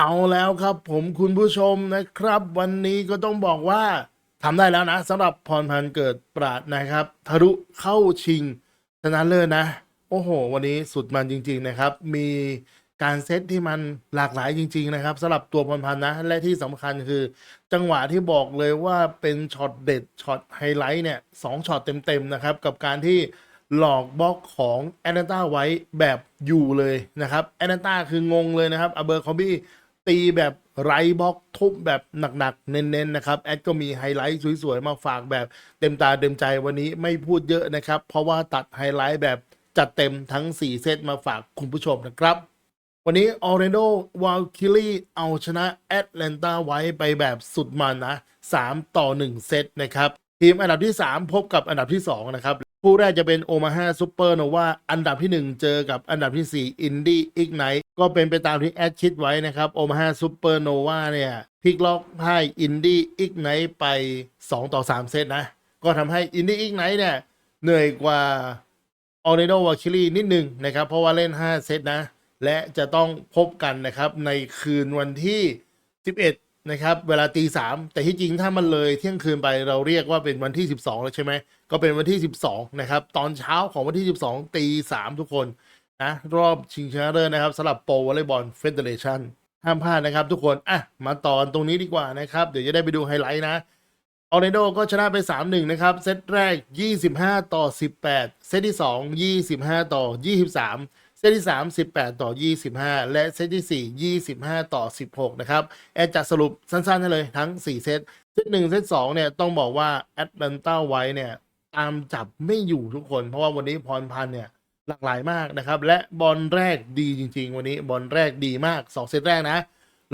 เอาแล้วครับผมคุณผู้ชมนะครับวันนี้ก็ต้องบอกว่าทำได้แล้วนะสำหรับพรพันธ์เกิดปราดนะครับทะลุเข้าชิงชนะเลิศนะโอ้โหวันนี้สุดมันจริงๆนะครับมีการเซตที่มันหลากหลายจริงๆนะครับสำหรับตัวพรพันธ์นะและที่สำคัญคือจังหวะที่บอกเลยว่าเป็นช็อตเด็ดช็อตไฮไลท์เนี่ย2 ช็อตเต็มๆนะครับกับการที่หลอกบล็อกของแอตแลนตาไว้แบบอยู่เลยนะครับแอตแลนตาคืองงเลยนะครับอเบอร์คอบี้ตีแบบไร้บล็อกทุบแบบหนักๆเน้นๆนะครับแอดก็มีไฮไลท์สวยๆมาฝากแบบเต็มตาเต็มใจวันนี้ไม่พูดเยอะนะครับเพราะว่าตัดไฮไลท์แบบจัดเต็มทั้ง4 เซตมาฝากคุณผู้ชมนะครับวันนี้ออร์เรโดวาลคิลี่เอาชนะแอตแลนตาไว้ไปแบบสุดมันนะ3-1 เซตนะครับทีมอันดับที่ 3 พบกับอันดับที่ 2นะครับคู่แรกจะเป็นโอมาฮาซูเปอร์โนวาอันดับที่ 1 เจอกับอันดับที่ 4 อินดี้อิกไนท์ก็เป็นไปตามที่แอดคิดไว้นะครับโอมาฮาซูเปอร์โนวาเนี่ยพลิกล็อกให้อินดี้อิกไนท์ไป2-3 เซตนะก็ทำให้อินดี้อิกไนท์เนี่ยเหนื่อยกว่าออร์เรโดวาคิลี่นิดนึงนะครับเพราะว่าเล่น5 เซตนะและจะต้องพบกันนะครับในคืนวันที่ 11นะครับเวลาตี 3แต่ที่จริงถ้ามันเลยเที่ยงคืนไปเราเรียกว่าเป็นวันที่ 12แล้วใช่ไหมก็เป็นวันที่ 12นะครับตอนเช้าของวันที่ 12ตี 3ทุกคนนะรอบชิงชนะเลิศนะครับสำหรับโปรวอลเลย์บอลเฟเดเรชันห้ามพลาดนะครับทุกคนมาตอนตรงนี้ดีกว่านะครับเดี๋ยวจะได้ไปดูไฮไลท์นะออร์เรโดก็ชนะไป 3-1นะครับเซตแรก25-18เซตที่ 2 25-23เซตที่ 3 18-25และเซตที่ 4 25-16นะครับแอดจะสรุปสั้นๆให้เลยทั้ง4 เซตเซต 1เซต 2เนี่ยต้องบอกว่าแอตแลนตาไว้เนี่ยตามจับไม่อยู่ทุกคนเพราะว่าวันนี้พรพันธ์เนี่ยหลากหลายมากนะครับและบอลแรกดีจริงๆวันนี้บอลแรกดีมาก2 เซตแรกนะ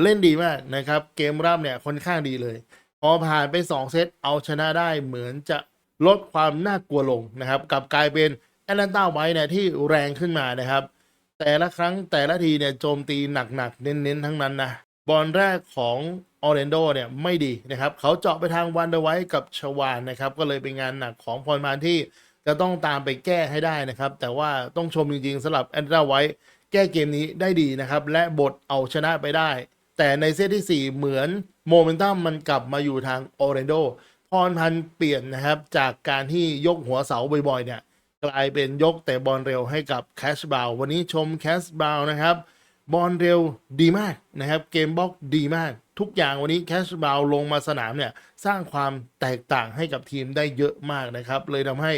เล่นดีมากนะครับเกมรับเนี่ยค่อนข้างดีเลยพอผ่านไป2 เซตเอาชนะได้เหมือนจะลดความน่ากลัวลงนะครับกลับกลายเป็นแอตแลนตาไว้เนี่ยที่แรงขึ้นมานะครับแต่ละครั้งแต่ละทีเนี่ยโจมตีหนักๆเน้นๆทั้งนั้นนะบอลแรกของออร์แลนโดเนี่ยไม่ดีนะครับเขาเจาะไปทางวันเดอร์ไวท์กับชวานนะครับก็เลยเป็นงานหนักของพรพรรณที่จะต้องตามไปแก้ให้ได้นะครับแต่ว่าต้องชมจริงๆสำหรับแอนดราไวท์แก้เกมนี้ได้ดีนะครับและบทเอาชนะไปได้แต่ในเซตที่ 4เหมือนโมเมนตัมมันกลับมาอยู่ทางออร์แลนโดพรพันธ์เปลี่ยนนะครับจากการที่ยกหัวเสาบ่อยๆเนี่ยกลายเป็นยกแต่บอลเร็วให้กับแคชบาววันนี้ชมแคชบาวนะครับบอลเร็วดีมากนะครับเกมบล็อกดีมากทุกอย่างวันนี้แคชบาวลงมาสนามเนี่ยสร้างความแตกต่างให้กับทีมได้เยอะมากนะครับเลยทำให้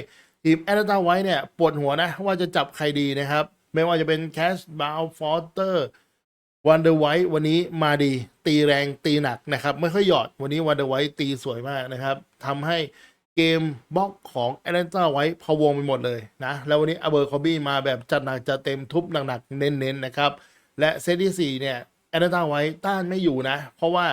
ทีมแอตแลนตาไว้เนี่ยปวดหัวนะว่าจะจับใครดีนะครับไม่ว่าจะเป็นแคชบาวฟอร์เตอร์วันเดอร์ไวท์วันนี้มาดีตีแรงตีหนักนะครับไม่ค่อยหยอดวันนี้วันเดอร์ไวท์ตีสวยมากนะครับทำให้เกมบล็อกของแอตแลนตาไว้พะวงไปหมดเลยนะแล้ววันนี้อเบอร์คอบี้มาแบบจัดหนักจัดเต็มทุบหนักๆเน้นๆนะครับและเซตที่ 4เนี่ยแอตแลนตาไว้ต้านไม่อยู่นะเพราะว่า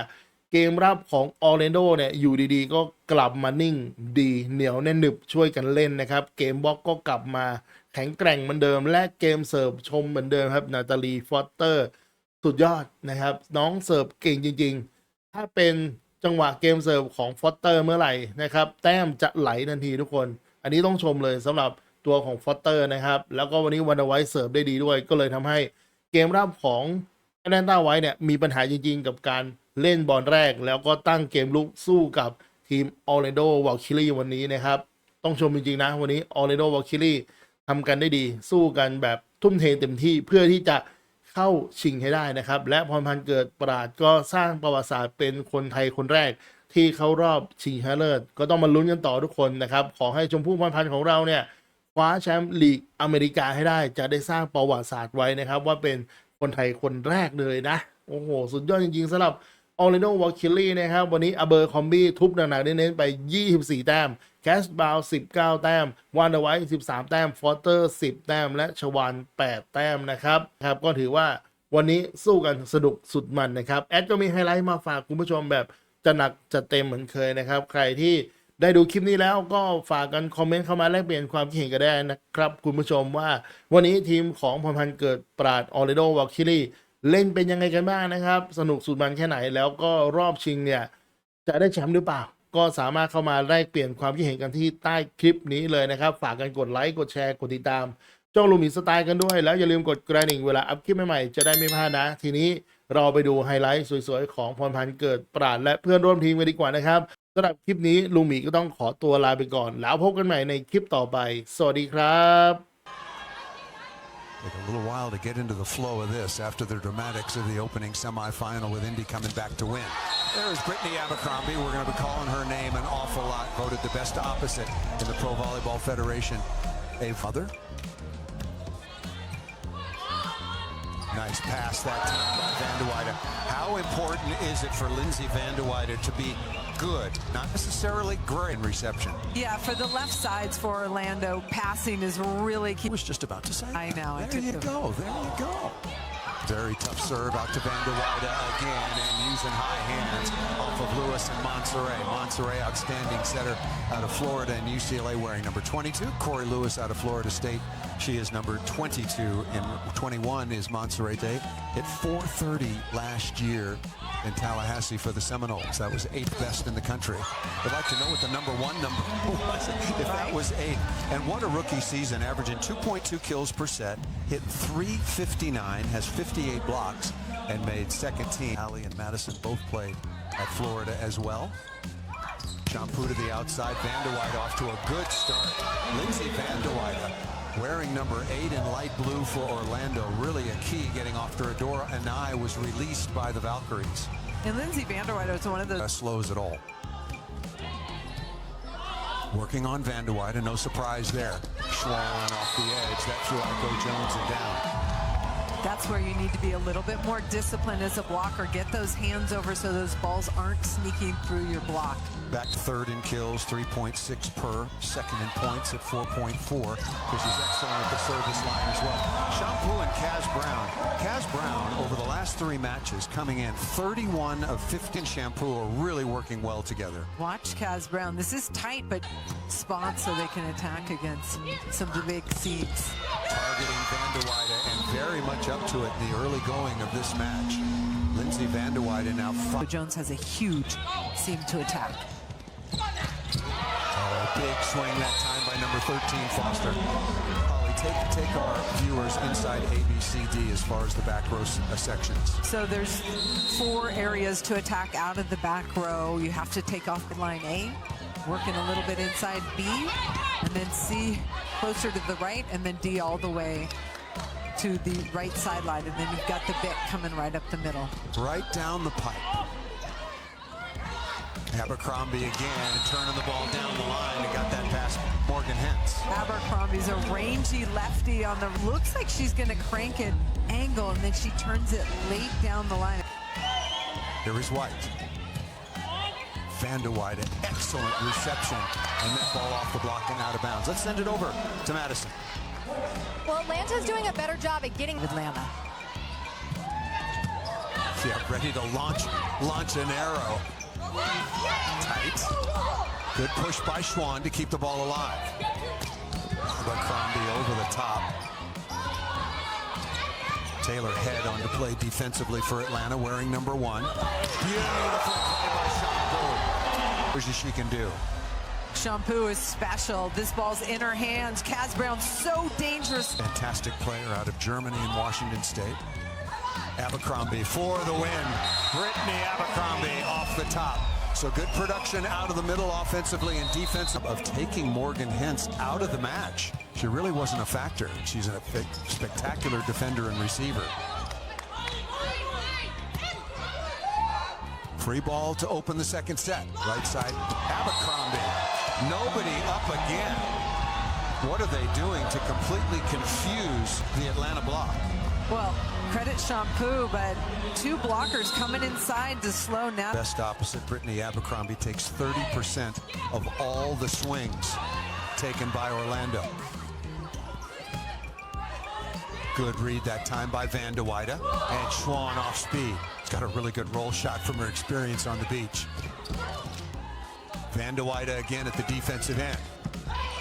เกมรับของออร์แลนโดเนี่ยอยู่ดีๆก็กลับมานิ่งดีเหนียวแน่นหนึบช่วยกันเล่นนะครับเกมบล็อกก็กลับมาแข็งแกร่งเหมือนเดิมและเกมเสิร์ฟชมเหมือนเดิมครับนาตาลีฟอสเตอร์สุดยอดนะครับน้องเสิร์ฟเก่งจริงๆถ้าเป็นจังหวะเกมเสิร์ฟของฟอสเตอร์เมื่อไหร่นะครับแต้มจะไหลทันทีทุกคนอันนี้ต้องชมเลยสำหรับตัวของฟอสเตอร์นะครับแล้วก็วันนี้วันเดอร์ไวท์เสิร์ฟได้ดีด้วยก็เลยทำให้เกมรับของแอตแลนตาไว้เนี่ยมีปัญหาจริงๆกับการเล่นบอลแรกแล้วก็ตั้งเกมลุกสู้กับทีมออร์แลนโดวาลคิลี่วันนี้นะครับต้องชมจริงๆนะวันนี้ออร์แลนโดวาลคิลี่ทำกันได้ดีสู้กันแบบทุ่มเทเต็มที่เพื่อที่จะเข้าชิงให้ได้นะครับและพรพันธ์เกิดปราดก็สร้างประวัติศาสตร์เป็นคนไทยคนแรกที่เข้ารอบชิงชนะเลิศก็ต้องมาลุ้นกันต่อทุกคนนะครับขอให้ชมพู่พรพันธ์ของเราเนี่ยคว้าแชมป์ลีกอเมริกาให้ได้จะได้สร้างประวัติศาสตร์ไว้นะครับว่าเป็นคนไทยคนแรกเลยนะโอ้โหสุดยอดจริงๆสำหรับออร์แลนโดวาลคิลี่นะครับวันนี้อเบอร์คอมบี้ทุบหนักๆเน้นๆไป24 แต้มแคชบาว19 แต้มวันเดอร์ไวท์13 แต้มฟอร์เตอร์10 แต้มและชวาน8 แต้มนะครับก็ถือว่าวันนี้สู้กันสนุกสุดมันนะครับแอดก็มีไฮไลท์มาฝากคุณผู้ชมแบบจะหนักจะเต็มเหมือนเคยนะครับใครที่ได้ดูคลิปนี้แล้วก็ฝากกันคอมเมนต์เข้ามาแลกเปลี่ยนความคิดเห็นกันได้นะครับคุณผู้ชมว่าวันนี้ทีมของพรพันธ์เกิดปราดออร์แลนโดวาลคิลี่เล่นเป็นยังไงกันบ้างนะครับสนุกสุดมันแค่ไหนแล้วก็รอบชิงเนี่ยจะได้แชมป์หรือเปล่าก็สามารถเข้ามาแลกเปลี่ยนความคิดเห็นกันที่ใต้คลิปนี้เลยนะครับฝากกันกดไลค์กดแชร์กดติดตามจ้องลูมิสไตล์กันด้วยแล้วอย่าลืมกดกระดิ่งเวลาอัพคลิปใหม่ๆจะได้ไม่พลาดนะทีนี้ เราไปดูไฮไลท์สวยๆของพรพันธ์เกิดปราดและเพื่อนร่วมทีมกันดีกว่านะครับสำหรับคลิปนี้ลุงหมีก็ต้องขอตัวลาไปก่อนแล้วพบกันใหม่ในคลิปต่อไปสวัสดีครับ Take a little while to get into the flow of this after the dramatics of the opening semifinal with Indy coming back to win. There's Brittany Abercrombie. We're going to be calling her name an awful lot. Voted the best opposite in the Pro Volleyball Federation. A mother. Nice pass that time by Van de Weyde. How important is it for Lindsay Van de Weyde to be good, not necessarily great in reception? Yeah, for the left sides for Orlando, passing is really key. I was just about to say. I know. There you go. There you go. Very tough serve out to Van de Weyde again and using high hands off of Lewis and Monserrat. Monserrat, outstanding setter out of Florida and UCLA wearing number 22. Corey Lewis out of Florida State. She is number 22 and 21 is Monserrat. Hit 430 last year in Tallahassee for the Seminoles. That was 8th best in the country. I'd like to know what the number one number was, if that was 8. And what a rookie season, averaging 2.2 kills per set, hit 359, has 58 blocks, and made second team. Allie and Madison both played at Florida as well. Shampoo to the outside, Van de Weyde off to a good start. Lindsay Van de Weyde wearing number 8 in light blue for Orlando, really a key getting off to Adora Anai was released by the Valkyries. And Lindsay Van der Weyde was one of those Slows it all. Working on Van de Weyde, no surprise there. Schwan off the edge, that threw Echo Jones and down. That's where you need to be a little bit more disciplined as a blocker. Get those hands over so those balls aren't sneaking through your block. Back to third in kills, 3.6 per. Second in points at 4.4, because she's excellent at the service line as well. Shampoo and Kaz Brown. Kaz Brown, over the last 3 matches, coming in 31 of 15. Shampoo are really working well together. Watch Kaz Brown. This is tight, but spot so they can attack against some of the big seeds. Targeting Van de Weyde and very much up to it in the early going of this match. Lindsay Van de Weyde now. Jones has a huge seam to attack. Big swing that time by number 13, Foster. Holly, take our viewers inside ABCD as far as the back row sections. So there's 4 areas to attack out of the back row. You have to take off the line A, working a little bit inside B, and then C closer to the right, and then D all the way to the right sideline, and then you've got the bit coming right up the middle. Right down the pipe. Abercrombie again, turning the ball down the line and got that past Morgan Hens. Abercrombie's a rangy lefty on the, looks like she's going to crank an angle, and then she turns it late down the line. Here is White. Van de Weyde, excellent reception, and that ball off the block and out of bounds. Let's send it over to Madison. Well, Atlanta's doing a better job at getting Atlanta. Yeah, ready to launch an arrow. Tight. Good push by Schwan to keep the ball alive. Abercrombie over the top. Taylor head on to play defensively for Atlanta, wearing number 1. Beautiful play by Shampoo. Where's she can do. Shampoo is special. This ball's in her hands. Kaz Brown so dangerous. Fantastic player out of Germany and Washington State. Abercrombie for the win. Brittany Abercrombie off the top. So good production out of the middle offensively and defensive of taking Morgan Hens out of the match. She really wasn't a factor. She's a spectacular defender and receiver. Free ball to open the second set. Right side, Abercrombie. Nobody up again. What are they doing to completely confuse the Atlanta block? Well, credit Shampoo, but 2 blockers coming inside to slow now. Best opposite, Brittany Abercrombie takes 30% of all the swings taken by Orlando. Good read that time by Van de Weyde, and Schwan off speed. She's got a really good roll shot from her experience on the beach. Van de Weyde again at the defensive end.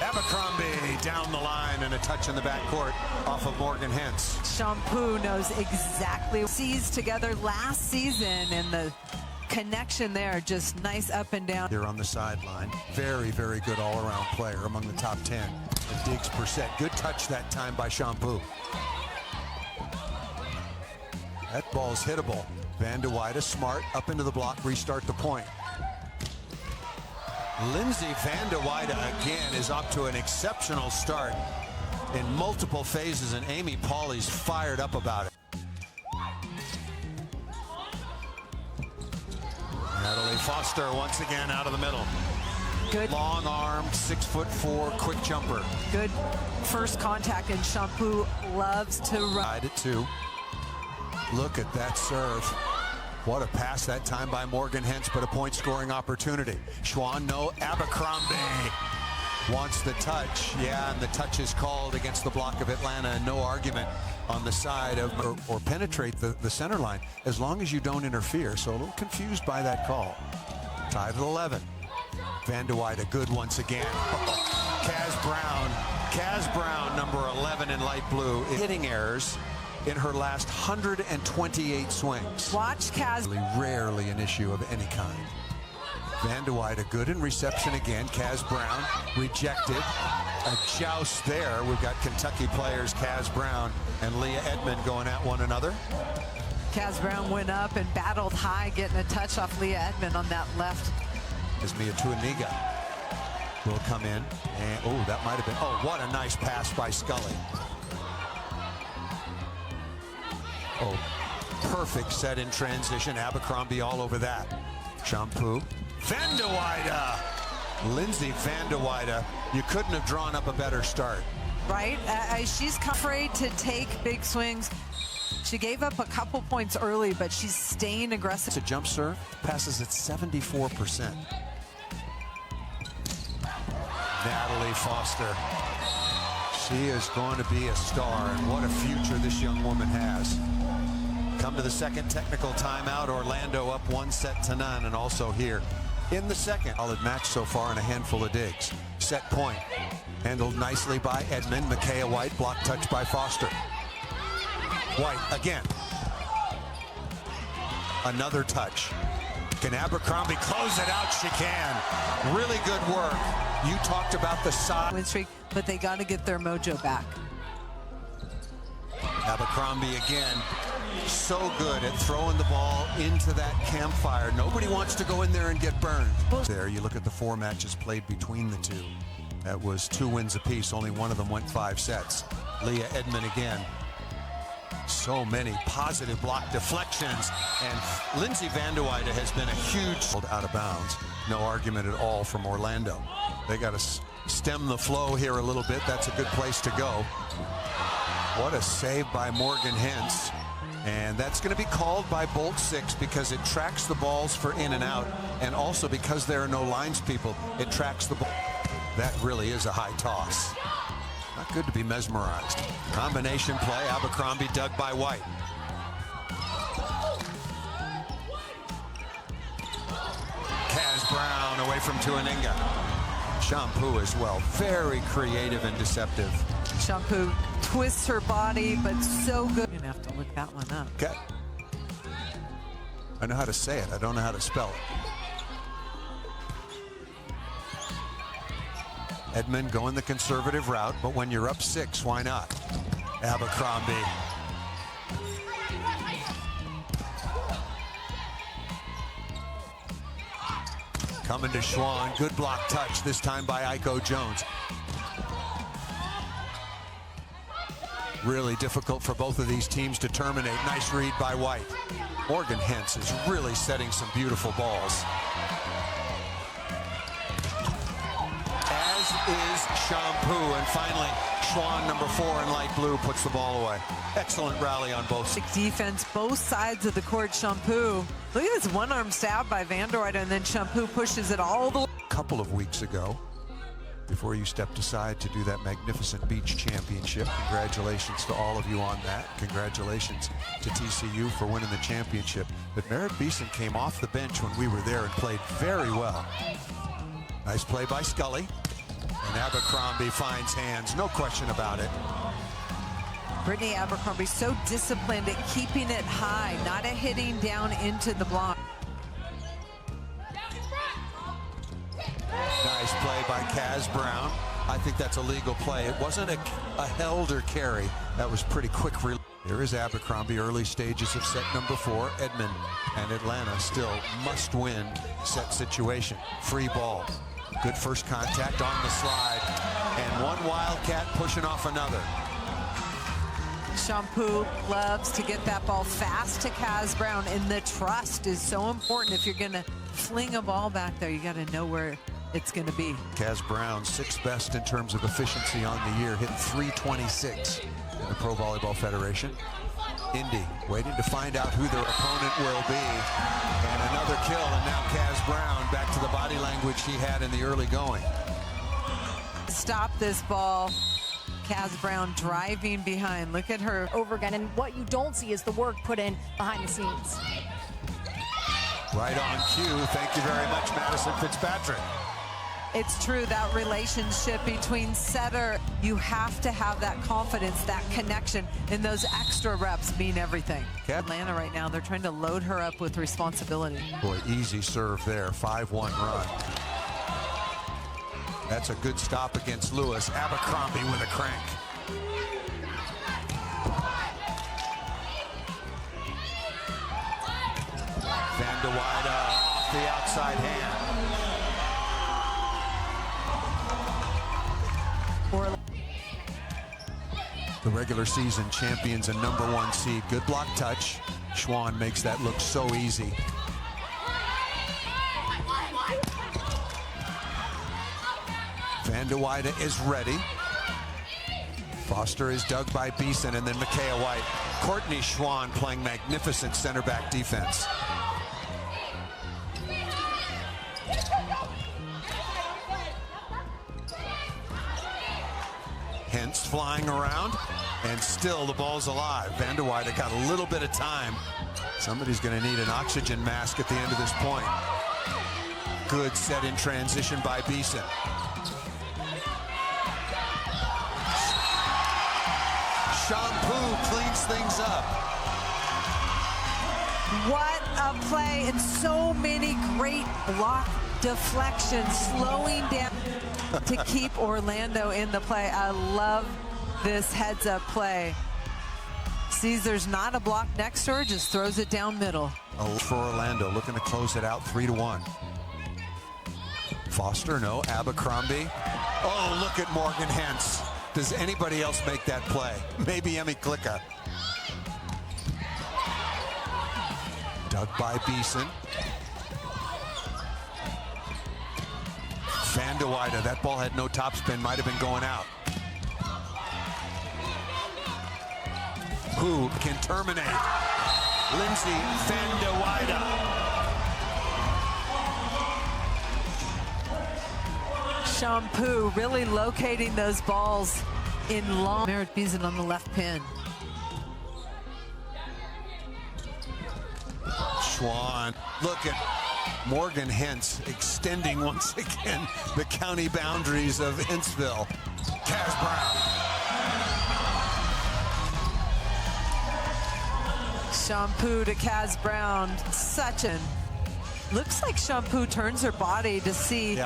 Abercrombie down the line and a touch in the backcourt off of Morgan Hens. Shampoo knows exactly. Sees together last season, and the connection there, just nice up and down. Here on the sideline, very, very good all-around player among the top 10. The digs per set. Good touch that time by Shampoo. That ball's hittable. Van de Weyde smart, up into the block, restart the point. Lindsay Van de Weyde again is up to an exceptional start in multiple phases, and Amy Pauley's fired up about it. Natalie Foster once again out of the middle. Good. Long armed, 6'4", quick jumper. Good first contact, and Shampoo loves to run. Tied it too. Look at that serve. What a pass that time by Morgan Hens, but a point scoring opportunity. Schwan, no. Abercrombie wants the touch. Yeah, and the touch is called against the block of Atlanta, and no argument on the side of or penetrate the center line as long as you don't interfere. So a little confused by that call. Tied at 11. Van de Weyde good once again. Kaz Brown, number 11 in light blue, hitting errors in her last 128 swings. Watch Kaz. Rarely an issue of any kind. Van de Weyde good in reception again. Kaz Brown rejected. A joust there. We've got Kentucky players Kaz Brown and Leah Edmond going at one another. Kaz Brown went up and battled high, getting a touch off Leah Edmond on that left. As Mia Tuaniga will come in. And, oh, that might have been, oh, what a nice pass by Scully. Oh, perfect set in transition. Abercrombie all over that. Shampoo. Van de Weyde. Lindsay Van de Weyde. You couldn't have drawn up a better start. Right? She's afraid to take big swings. She gave up a couple points early, but she's staying aggressive. It's a jump serve. Passes at 74%. Natalie Foster. She is going to be a star, and what a future this young woman has. Come to the second technical timeout. Orlando up 1-0, and also here in the second. Solid match so far and a handful of digs. Set point. Handled nicely by Edmond. Micaiah White, block touch by Foster. White again. Another touch. Can Abercrombie close it out? She can. Really good work. You talked about the size. Win streak, but they got to get their mojo back. Abercrombie again. So good at throwing the ball into that campfire. Nobody wants to go in there and get burned. There, you look at the 4 matches played between the two. That was 2 wins apiece. Only one of them went 5 sets. Leah Edmond again. So many positive block deflections, and Lindsay Van de Weyde has been a huge out of bounds. No argument at all from Orlando. They got to stem the flow here a little bit. That's a good place to go. What a save by Morgan Hens. And that's going to be called by Bolt 6 because it tracks the balls for in and out, and also because there are no lines people, it tracks the ball. That really is a high toss. Not good to be mesmerized. Combination play, Abercrombie dug by White. Kaz Brown away from Tuaniga. Shampoo as well. Very creative and deceptive. Shampoo twists her body, but so good. You're gonna have to look that one up. Okay. I know how to say it. I don't know how to spell it. Edmond going the conservative route, but when you're up 6, why not? Abercrombie. Coming to Schwan. Good block touch, this time by Iko Jones. Really difficult for both of these teams to terminate. Nice read by White. Morgan Hens is really setting some beautiful balls. Is Shampoo, and finally Schwan, number 4 in light blue, puts the ball away. Excellent rally on both sides. Defense, both sides of the court. Shampoo. Look at this one-arm stab by Van de Weyde, and then Shampoo pushes it all the way. A couple of weeks ago, before you stepped aside to do that magnificent beach championship, congratulations to all of you on that. Congratulations to TCU for winning the championship. But Merritt Beeson came off the bench when we were there and played very well. Nice play by Scully. And Abercrombie finds hands, no question about it. Brittany Abercrombie so disciplined at keeping it high, not at hitting down into the block. Nice play by Kaz Brown. I think that's a legal play. It wasn't a held or carry. That was pretty quick. Here is Abercrombie, early stages of set number 4. Edmond and Atlanta still must-win set situation. Free ball. Good first contact on the slide. And one Wildcat pushing off another. Shampoo loves to get that ball fast to Kaz Brown, and the trust is so important. If you're going to fling a ball back there, you got to know where it's going to be. Kaz Brown, 6th best in terms of efficiency on the year, hitting .326 in the Pro Volleyball Federation. Indy waiting to find out who their opponent will be. And another kill, and now Kaz Brown back to the body language he had in the early going. Stop this ball. Kaz Brown driving behind. Look at her. Over again, and what you don't see is the work put in behind the scenes. Right on cue. Thank you very much, Madison Fitzpatrick. It's true, that relationship between setter, you have to have that confidence, that connection, and those extra reps mean everything. Okay. Atlanta right now, they're trying to load her up with responsibility. Boy, easy serve there. 5-1 run. That's a good stop against Lewis. Abercrombie with a crank. Van de Weyde off the outside hand. The regular season champions and #1 seed. Good block touch. Schwann makes that look so easy. Van de Weyde is ready. Foster is dug by Beeson, and then Micaiah White. Courtney Schwann playing magnificent center back defense. Hence flying around, and still the ball's alive. Van der Weyde got a little bit of time. Somebody's going to need an oxygen mask at the end of this point. Good set in transition by Beeson. Shampoo cleans things up. What a play, and so many great block deflections, slowing down to keep Orlando in the play. I love this heads-up play. Sees there's not a block next to her, just throws it down middle. Oh, for Orlando, looking to close it out 3-1. Foster, no. Abercrombie. Oh, look at Morgan Hens. Does anybody else make that play? Maybe Emmy Klicka. Dug by Beeson. Van de Weyde, that ball had no topspin, might have been going out. Who can terminate? Lindsay Van de Weyde. Shampoo really locating those balls in long. Merritt Beeson on the left pin. Schwann, look at Morgan Hens extending once again the county boundaries of Hinceville. Kaz Brown. Shampoo to Kaz Brown. Such an. Looks like Shampoo turns her body to see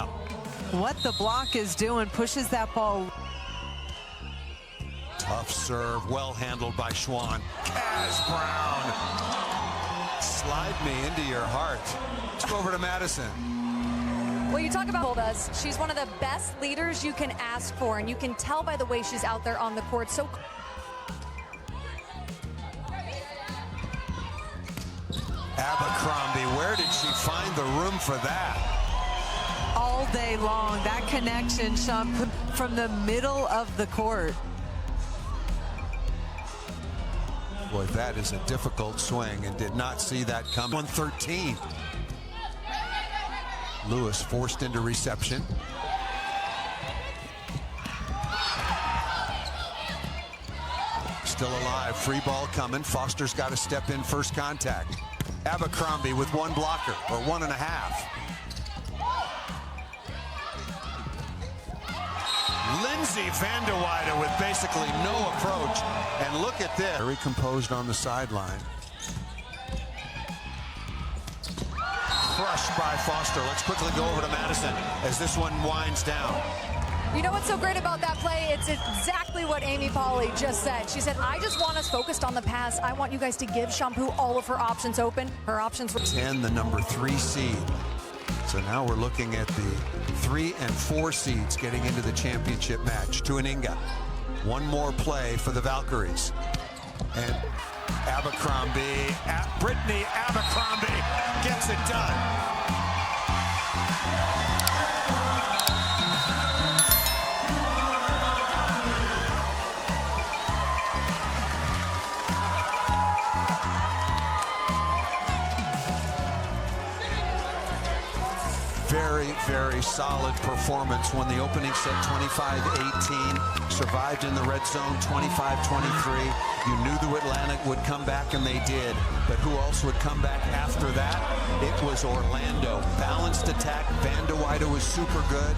what the block is doing, pushes that ball. Tough serve, well handled by Schwann. Kaz Brown. Slide me into your heart. Let's go over to Madison. Well, you talk about us. She's one of the best leaders you can ask for, and you can tell by the way she's out there on the court. So Abercrombie, where did she find the room for that? All day long, that connection, Shampoo, from the middle of the court. Boy, that is a difficult swing, and did not see that come. 113. Lewis forced into reception. Still alive, free ball coming. Foster's got to step in first contact. Abercrombie with one blocker, or 1.5. Lindsay Van de Weyde with basically no approach. And look at this. Very composed on the sideline. Crushed by Foster. Let's quickly go over to Madison as this one winds down. You know what's so great about that play? It's exactly what Amy Pauley just said. She said, I just want us focused on the pass. I want you guys to give Shampoo all of her options open. Her options were 10, the number 3 seed. So now we're looking at the 3 and 4 seeds getting into the championship match. Tuaninga. One more play for the Valkyries. And Brittany Abercrombie gets it done. Very, very solid performance. Won the opening set 25-18. Survived in the red zone 25-23. You knew the Atlantic would come back, and they did. But who else would come back after that? It was Orlando. Balanced attack. Van de Weyde was super good.